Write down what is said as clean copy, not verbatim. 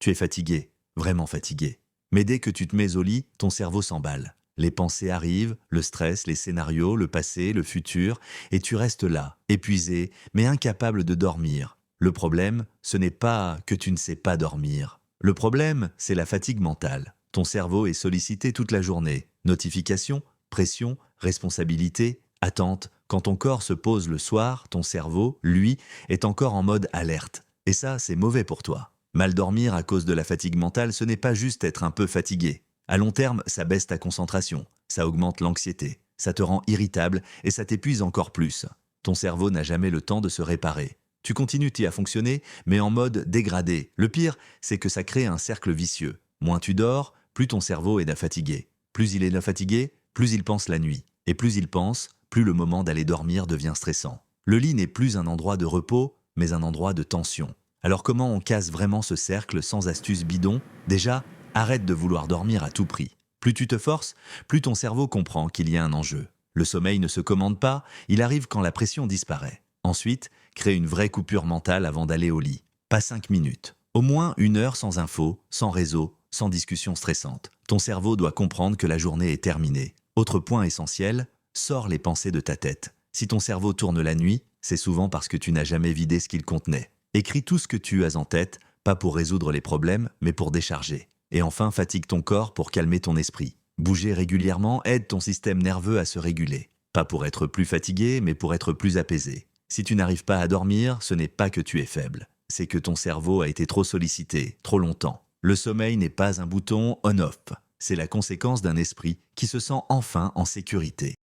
Tu es fatigué, vraiment fatigué. Mais dès que tu te mets au lit, ton cerveau s'emballe. Les pensées arrivent, le stress, les scénarios, le passé, le futur, et tu restes là, épuisé, mais incapable de dormir. Le problème, ce n'est pas que tu ne sais pas dormir. Le problème, c'est la fatigue mentale. Ton cerveau est sollicité toute la journée. Notifications, pression, responsabilité, attente. Quand ton corps se pose le soir, ton cerveau, lui, est encore en mode alerte. Et ça, c'est mauvais pour toi. Mal dormir à cause de la fatigue mentale, ce n'est pas juste être un peu fatigué. À long terme, ça baisse ta concentration, ça augmente l'anxiété, ça te rend irritable et ça t'épuise encore plus. Ton cerveau n'a jamais le temps de se réparer. Tu continues à fonctionner, mais en mode dégradé. Le pire, c'est que ça crée un cercle vicieux. Moins tu dors, plus ton cerveau est fatigué. Plus il est fatigué, plus il pense la nuit. Et plus il pense, plus le moment d'aller dormir devient stressant. Le lit n'est plus un endroit de repos, mais un endroit de tension. Alors comment on casse vraiment ce cercle sans astuce bidon? Déjà, arrête de vouloir dormir à tout prix. Plus tu te forces, plus ton cerveau comprend qu'il y a un enjeu. Le sommeil ne se commande pas, il arrive quand la pression disparaît. Ensuite, crée une vraie coupure mentale avant d'aller au lit. Pas 5 minutes. Au moins 1 heure sans info, sans réseau, sans discussion stressante. Ton cerveau doit comprendre que la journée est terminée. Autre point essentiel, sors les pensées de ta tête. Si ton cerveau tourne la nuit, c'est souvent parce que tu n'as jamais vidé ce qu'il contenait. Écris tout ce que tu as en tête, pas pour résoudre les problèmes, mais pour décharger. Et enfin, fatigue ton corps pour calmer ton esprit. Bouger régulièrement aide ton système nerveux à se réguler. Pas pour être plus fatigué, mais pour être plus apaisé. Si tu n'arrives pas à dormir, ce n'est pas que tu es faible. C'est que ton cerveau a été trop sollicité, trop longtemps. Le sommeil n'est pas un bouton on-off. C'est la conséquence d'un esprit qui se sent enfin en sécurité.